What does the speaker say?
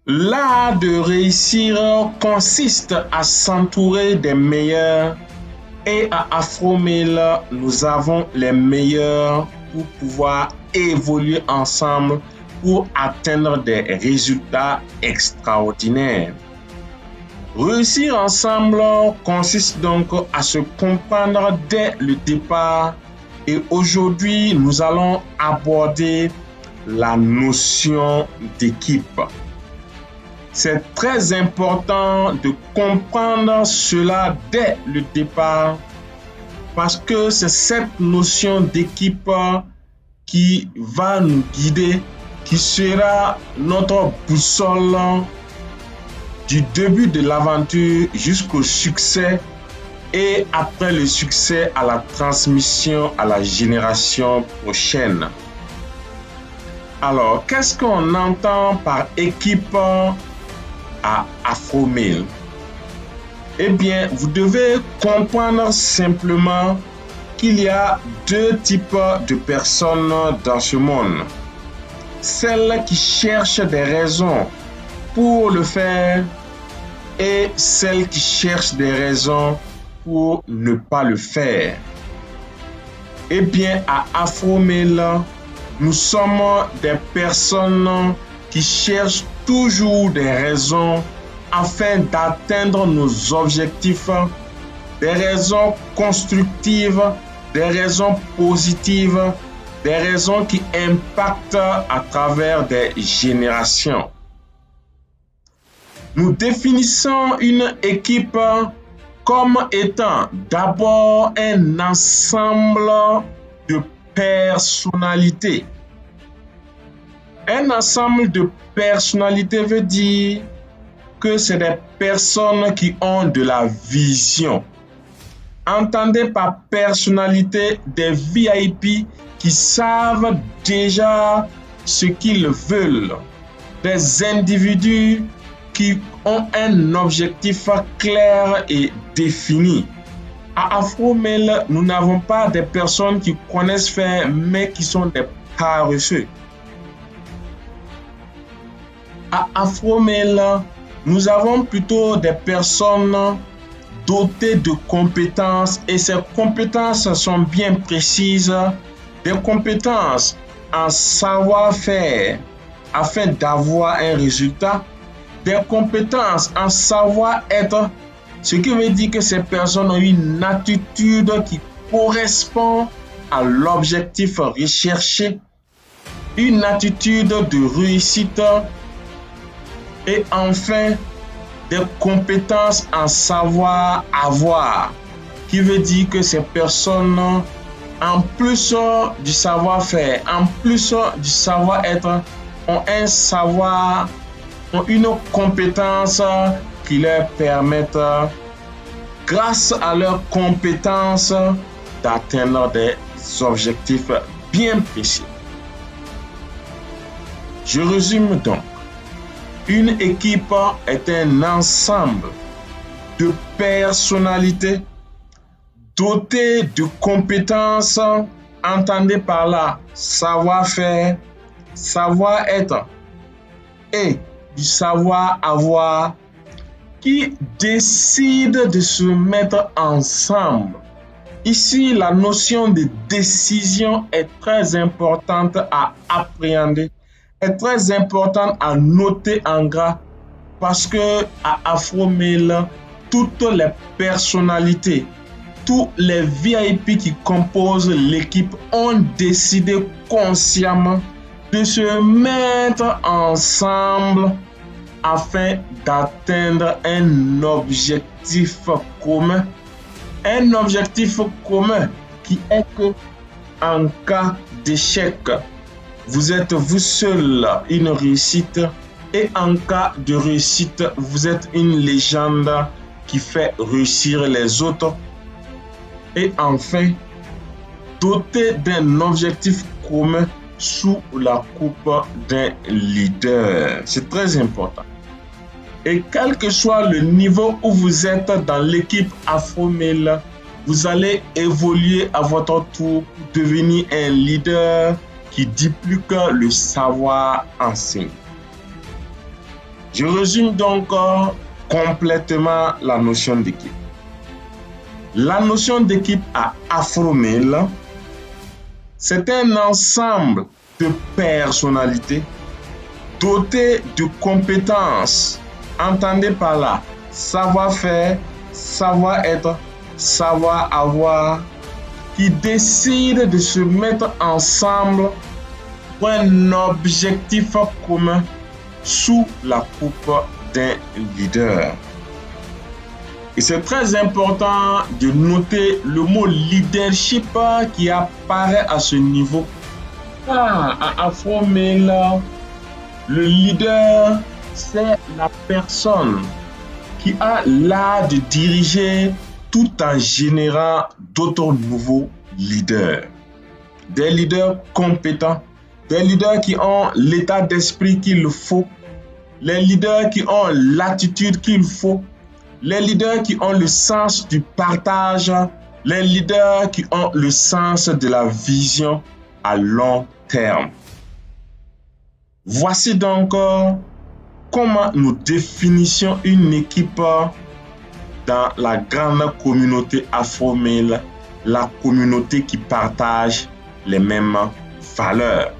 L'art de réussir consiste à s'entourer des meilleurs et à Afromail, nous avons les meilleurs pour pouvoir évoluer ensemble pour atteindre des résultats extraordinaires. Réussir ensemble consiste donc à se comprendre dès le départ et aujourd'hui nous allons aborder la notion d'équipe. C'est très important de comprendre cela dès le départ parce que c'est cette notion d'équipe qui va nous guider, qui sera notre boussole du début de l'aventure jusqu'au succès et après le succès à la transmission à la génération prochaine. Alors, qu'est-ce qu'on entend par équipe à Afromail? Eh bien, vous devez comprendre simplement qu'il y a deux types de personnes dans ce monde. Celles qui cherchent des raisons pour le faire et celles qui cherchent des raisons pour ne pas le faire. Eh bien, à Afromail, nous sommes des personnes qui cherchent toujours des raisons afin d'atteindre nos objectifs, des raisons constructives, des raisons positives, des raisons qui impactent à travers des générations. Nous définissons une équipe comme étant d'abord un ensemble de personnalités. Un ensemble de personnalités veut dire que c'est des personnes qui ont de la vision. Entendez par personnalité des VIP qui savent déjà ce qu'ils veulent. Des individus qui ont un objectif clair et défini. À Afromail, nous n'avons pas des personnes qui connaissent faire mais qui sont des paresseux. À Afromail, nous avons plutôt des personnes dotées de compétences et ces compétences sont bien précises, des compétences en savoir-faire afin d'avoir un résultat, des compétences en savoir-être, ce qui veut dire que ces personnes ont une attitude qui correspond à l'objectif recherché, une attitude de réussite et enfin des compétences en savoir-avoir, qui veut dire que ces personnes, en plus du savoir-faire, en plus du savoir-être, ont un savoir, ont une compétence qui leur permettent, grâce à leurs compétences, d'atteindre des objectifs bien précis. Je résume donc. Une équipe est un ensemble de personnalités dotées de compétences, entendez par là savoir-faire, savoir-être et du savoir-avoir, qui décident de se mettre ensemble. Ici, la notion de décision est très importante à appréhender, est très importante à noter en gras parce que à Afromail, toutes les personnalités, tous les VIP qui composent l'équipe ont décidé consciemment de se mettre ensemble afin d'atteindre un objectif commun. Un objectif commun qui est que en cas d'échec, vous êtes vous seul une réussite et en cas de réussite, vous êtes une légende qui fait réussir les autres. Et enfin, doté d'un objectif commun sous la coupe d'un leader. C'est très important. Et quel que soit le niveau où vous êtes dans l'équipe Afromail, vous allez évoluer à votre tour pour devenir un leader qui duplique le savoir enseigné. Je résume donc complètement la notion d'équipe. La notion d'équipe à Afro-Mail, c'est un ensemble de personnalités dotées de compétences. Entendez par là savoir-faire, savoir-être, savoir-avoir, qui décident de se mettre ensemble pour un objectif commun sous la coupe d'un leader. Et c'est très important de noter le mot leadership qui apparaît à ce niveau. À Afro-Mail, le leader, c'est la personne qui a l'art de diriger tout en générant d'autres nouveaux leaders. Des leaders compétents, des leaders qui ont l'état d'esprit qu'il faut, les leaders qui ont l'attitude qu'il faut, les leaders qui ont le sens du partage, les leaders qui ont le sens de la vision à long terme. Voici donc comment nous définissons une équipe dans la grande communauté Afro-Mail, la communauté qui partage les mêmes valeurs.